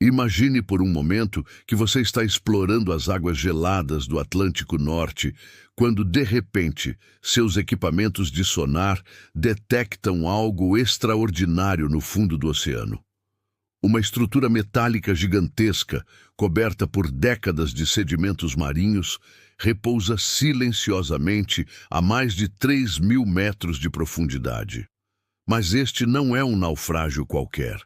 Imagine por um momento que você está explorando as águas geladas do Atlântico Norte, quando, de repente, seus equipamentos de sonar detectam algo extraordinário no fundo do oceano. Uma estrutura metálica gigantesca, coberta por décadas de sedimentos marinhos, repousa silenciosamente a mais de 3.000 metros de profundidade. Mas este não é um naufrágio qualquer.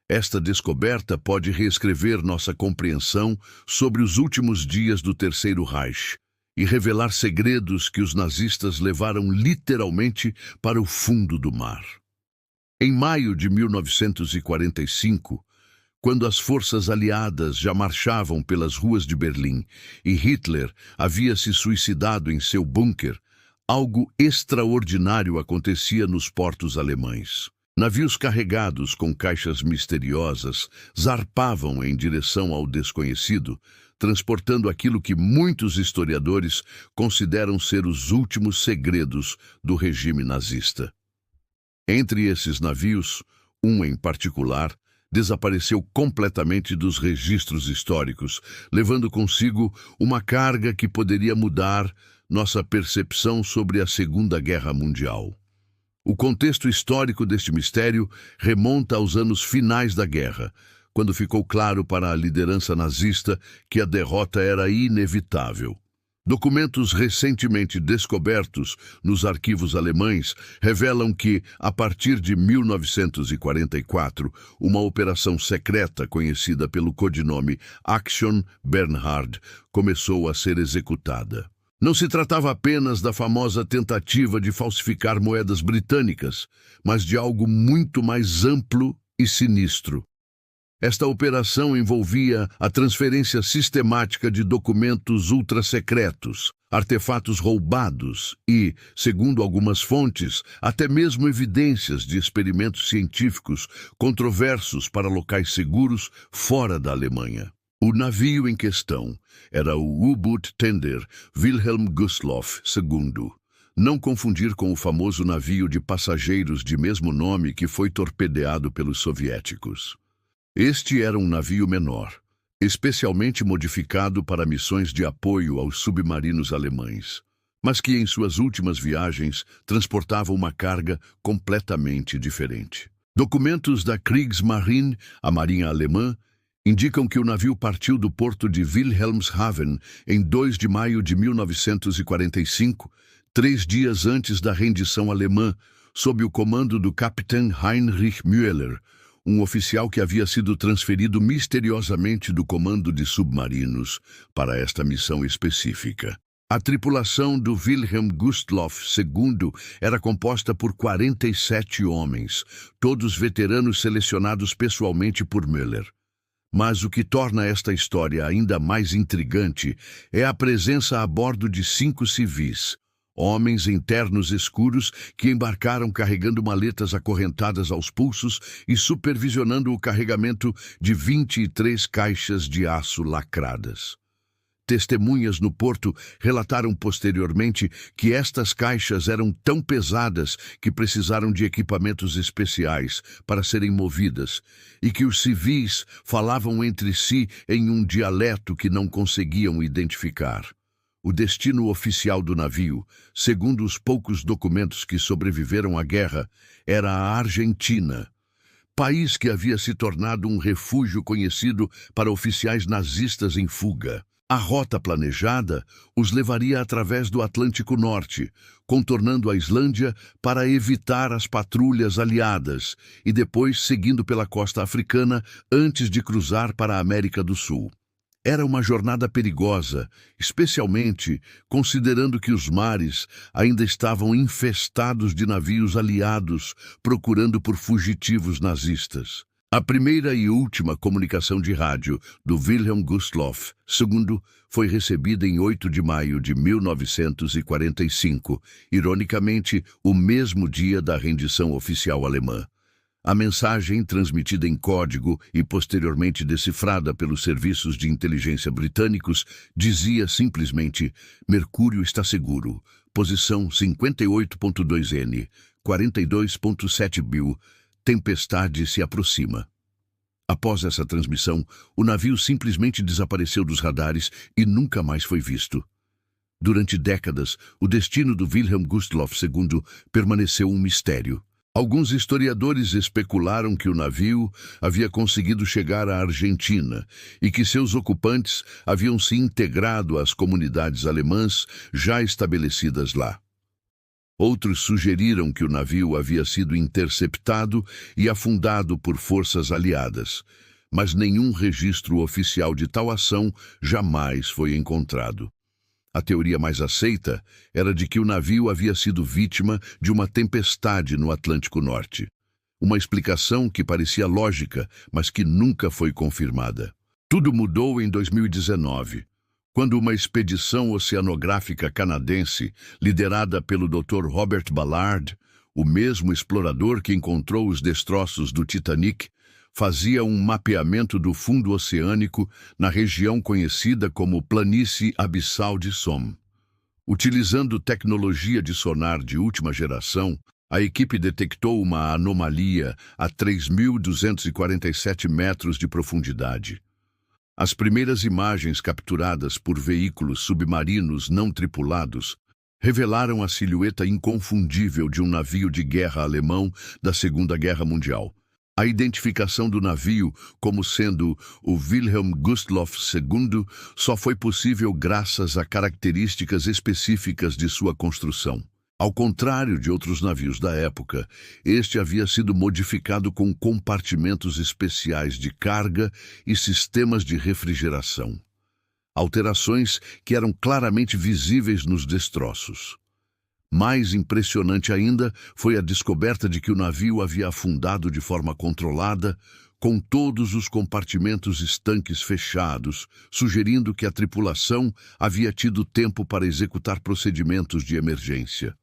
Esta descoberta pode reescrever nossa compreensão sobre os últimos dias do Terceiro Reich e revelar segredos que os nazistas levaram literalmente para o fundo do mar. Em maio de 1945, quando as forças aliadas já marchavam pelas ruas de Berlim e Hitler havia se suicidado em seu bunker, algo extraordinário acontecia nos portos alemães. Navios carregados com caixas misteriosas zarpavam em direção ao desconhecido, transportando aquilo que muitos historiadores consideram ser os últimos segredos do regime nazista. Entre esses navios, um em particular, desapareceu completamente dos registros históricos, levando consigo uma carga que poderia mudar nossa percepção sobre a Segunda Guerra Mundial. O contexto histórico deste mistério remonta aos anos finais da guerra, quando ficou claro para a liderança nazista que a derrota era inevitável. Documentos recentemente descobertos nos arquivos alemães revelam que, a partir de 1944, uma operação secreta conhecida pelo codinome Action Bernhard começou a ser executada. Não se tratava apenas da famosa tentativa de falsificar moedas britânicas, mas de algo muito mais amplo e sinistro. Esta operação envolvia a transferência sistemática de documentos ultrasecretos, artefatos roubados e, segundo algumas fontes, até mesmo evidências de experimentos científicos controversos para locais seguros fora da Alemanha. O navio em questão era o U-Boot-Tender Wilhelm Gustloff II. Não confundir com o famoso navio de passageiros de mesmo nome que foi torpedeado pelos soviéticos. Este era um navio menor, especialmente modificado para missões de apoio aos submarinos alemães, mas que em suas últimas viagens transportava uma carga completamente diferente. Documentos da Kriegsmarine, a marinha alemã, indicam que o navio partiu do porto de Wilhelmshaven em 2 de maio de 1945, 3 dias antes da rendição alemã, sob o comando do capitão Heinrich Müller, um oficial que havia sido transferido misteriosamente do comando de submarinos para esta missão específica. A tripulação do Wilhelm Gustloff II era composta por 47 homens, todos veteranos selecionados pessoalmente por Müller. Mas o que torna esta história ainda mais intrigante é a presença a bordo de 5 civis, homens em ternos escuros que embarcaram carregando maletas acorrentadas aos pulsos e supervisionando o carregamento de 23 caixas de aço lacradas. Testemunhas no porto relataram posteriormente que estas caixas eram tão pesadas que precisaram de equipamentos especiais para serem movidas e que os civis falavam entre si em um dialeto que não conseguiam identificar. O destino oficial do navio, segundo os poucos documentos que sobreviveram à guerra, era a Argentina, país que havia se tornado um refúgio conhecido para oficiais nazistas em fuga. A rota planejada os levaria através do Atlântico Norte, contornando a Islândia para evitar as patrulhas aliadas e depois seguindo pela costa africana antes de cruzar para a América do Sul. Era uma jornada perigosa, especialmente considerando que os mares ainda estavam infestados de navios aliados procurando por fugitivos nazistas. A primeira e última comunicação de rádio do Wilhelm Gustloff II foi recebida em 8 de maio de 1945, ironicamente, o mesmo dia da rendição oficial alemã. A mensagem, transmitida em código e posteriormente decifrada pelos serviços de inteligência britânicos, dizia simplesmente: Mercúrio está seguro, posição 58.2N, 42.7 Bill, tempestade se aproxima. Após essa transmissão, o navio simplesmente desapareceu dos radares e nunca mais foi visto. Durante décadas, o destino do Wilhelm Gustloff II permaneceu um mistério. Alguns historiadores especularam que o navio havia conseguido chegar à Argentina e que seus ocupantes haviam se integrado às comunidades alemãs já estabelecidas lá. Outros sugeriram que o navio havia sido interceptado e afundado por forças aliadas, mas nenhum registro oficial de tal ação jamais foi encontrado. A teoria mais aceita era de que o navio havia sido vítima de uma tempestade no Atlântico Norte. Uma explicação que parecia lógica, mas que nunca foi confirmada. Tudo mudou em 2019, quando uma expedição oceanográfica canadense, liderada pelo Dr. Robert Ballard, o mesmo explorador que encontrou os destroços do Titanic, fazia um mapeamento do fundo oceânico na região conhecida como Planície Abissal de Somme. Utilizando tecnologia de sonar de última geração, a equipe detectou uma anomalia a 3.247 metros de profundidade. As primeiras imagens capturadas por veículos submarinos não tripulados revelaram a silhueta inconfundível de um navio de guerra alemão da Segunda Guerra Mundial. A identificação do navio como sendo o Wilhelm Gustloff II só foi possível graças a características específicas de sua construção. Ao contrário de outros navios da época, este havia sido modificado com compartimentos especiais de carga e sistemas de refrigeração. Alterações que eram claramente visíveis nos destroços. Mais impressionante ainda foi a descoberta de que o navio havia afundado de forma controlada, com todos os compartimentos estanques fechados, sugerindo que a tripulação havia tido tempo para executar procedimentos de emergência.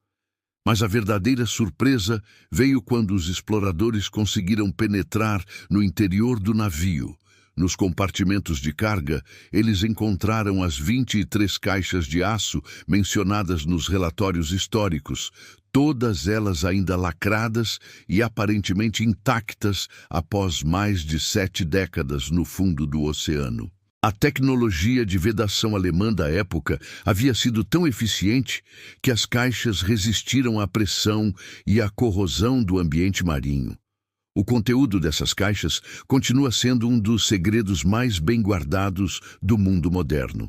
Mas a verdadeira surpresa veio quando os exploradores conseguiram penetrar no interior do navio. Nos compartimentos de carga, eles encontraram as 23 caixas de aço mencionadas nos relatórios históricos, todas elas ainda lacradas e aparentemente intactas após mais de 7 décadas no fundo do oceano. A tecnologia de vedação alemã da época havia sido tão eficiente que as caixas resistiram à pressão e à corrosão do ambiente marinho. O conteúdo dessas caixas continua sendo um dos segredos mais bem guardados do mundo moderno.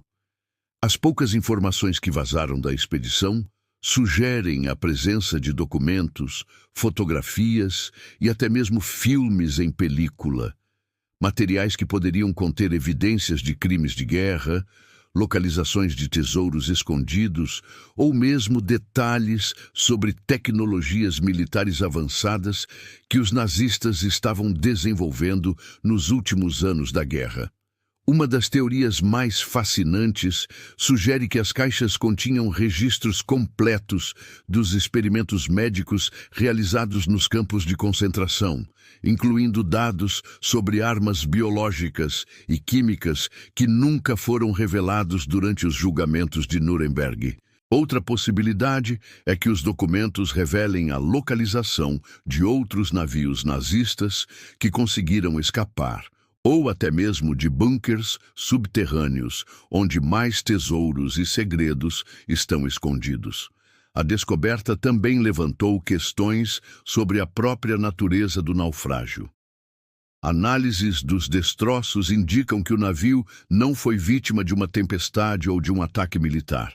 As poucas informações que vazaram da expedição sugerem a presença de documentos, fotografias e até mesmo filmes em película, materiais que poderiam conter evidências de crimes de guerra, localizações de tesouros escondidos ou mesmo detalhes sobre tecnologias militares avançadas que os nazistas estavam desenvolvendo nos últimos anos da guerra. Uma das teorias mais fascinantes sugere que as caixas continham registros completos dos experimentos médicos realizados nos campos de concentração, incluindo dados sobre armas biológicas e químicas que nunca foram revelados durante os julgamentos de Nuremberg. Outra possibilidade é que os documentos revelem a localização de outros navios nazistas que conseguiram escapar, ou até mesmo de bunkers subterrâneos, onde mais tesouros e segredos estão escondidos. A descoberta também levantou questões sobre a própria natureza do naufrágio. Análises dos destroços indicam que o navio não foi vítima de uma tempestade ou de um ataque militar.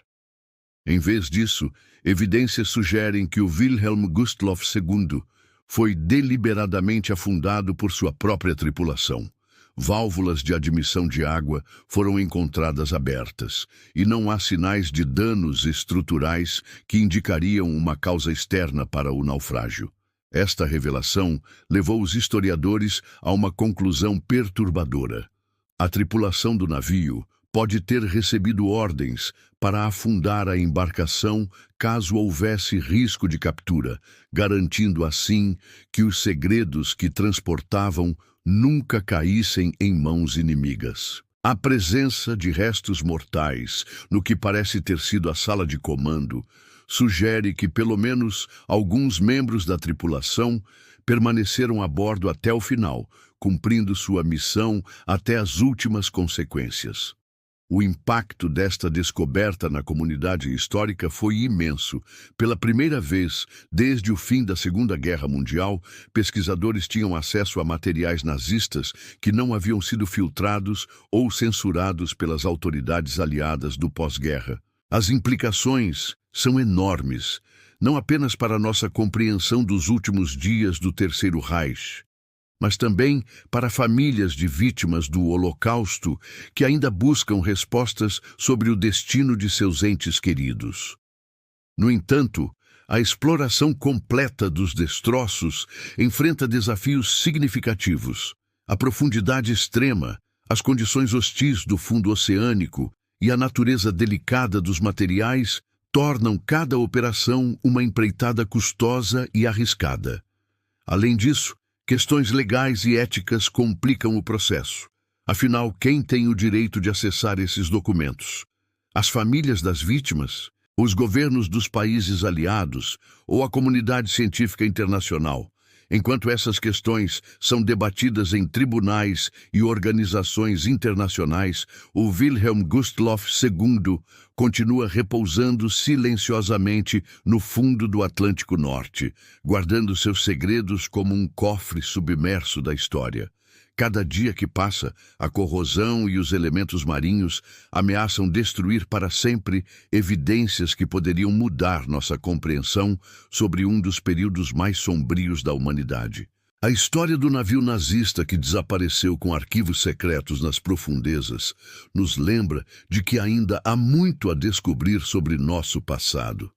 Em vez disso, evidências sugerem que o Wilhelm Gustloff II foi deliberadamente afundado por sua própria tripulação. Válvulas de admissão de água foram encontradas abertas, e não há sinais de danos estruturais que indicariam uma causa externa para o naufrágio. Esta revelação levou os historiadores a uma conclusão perturbadora. A tripulação do navio pode ter recebido ordens para afundar a embarcação caso houvesse risco de captura, garantindo assim que os segredos que transportavam nunca caíssem em mãos inimigas. A presença de restos mortais no que parece ter sido a sala de comando sugere que pelo menos alguns membros da tripulação permaneceram a bordo até o final, cumprindo sua missão até as últimas consequências. O impacto desta descoberta na comunidade histórica foi imenso. Pela primeira vez, desde o fim da Segunda Guerra Mundial, pesquisadores tinham acesso a materiais nazistas que não haviam sido filtrados ou censurados pelas autoridades aliadas do pós-guerra. As implicações são enormes, não apenas para nossa compreensão dos últimos dias do Terceiro Reich, mas também para famílias de vítimas do Holocausto que ainda buscam respostas sobre o destino de seus entes queridos. No entanto, a exploração completa dos destroços enfrenta desafios significativos. A profundidade extrema, as condições hostis do fundo oceânico e a natureza delicada dos materiais tornam cada operação uma empreitada custosa e arriscada. Além disso, questões legais e éticas complicam o processo. Afinal, quem tem o direito de acessar esses documentos? As famílias das vítimas? Os governos dos países aliados? Ou a comunidade científica internacional? Enquanto essas questões são debatidas em tribunais e organizações internacionais, o Wilhelm Gustloff II continua repousando silenciosamente no fundo do Atlântico Norte, guardando seus segredos como um cofre submerso da história. Cada dia que passa, a corrosão e os elementos marinhos ameaçam destruir para sempre evidências que poderiam mudar nossa compreensão sobre um dos períodos mais sombrios da humanidade. A história do navio nazista que desapareceu com arquivos secretos nas profundezas nos lembra de que ainda há muito a descobrir sobre nosso passado.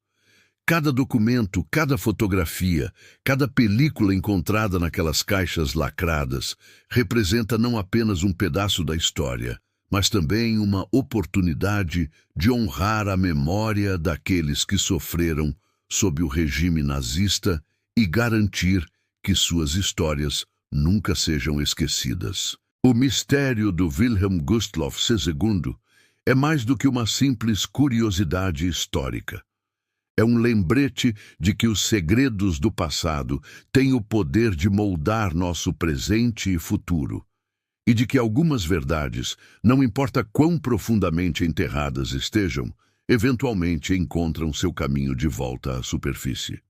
Cada documento, cada fotografia, cada película encontrada naquelas caixas lacradas representa não apenas um pedaço da história, mas também uma oportunidade de honrar a memória daqueles que sofreram sob o regime nazista e garantir que suas histórias nunca sejam esquecidas. O mistério do Wilhelm Gustloff II é mais do que uma simples curiosidade histórica. É um lembrete de que os segredos do passado têm o poder de moldar nosso presente e futuro, e de que algumas verdades, não importa quão profundamente enterradas estejam, eventualmente encontram seu caminho de volta à superfície.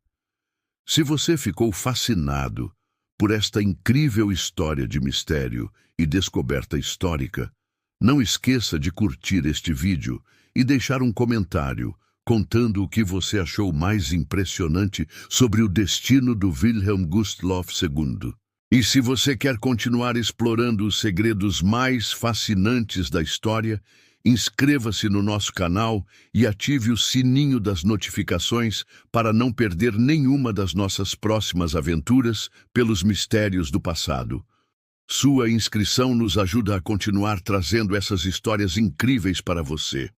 Se você ficou fascinado por esta incrível história de mistério e descoberta histórica, não esqueça de curtir este vídeo e deixar um comentário contando o que você achou mais impressionante sobre o destino do Wilhelm Gustloff II. E se você quer continuar explorando os segredos mais fascinantes da história, inscreva-se no nosso canal e ative o sininho das notificações para não perder nenhuma das nossas próximas aventuras pelos mistérios do passado. Sua inscrição nos ajuda a continuar trazendo essas histórias incríveis para você.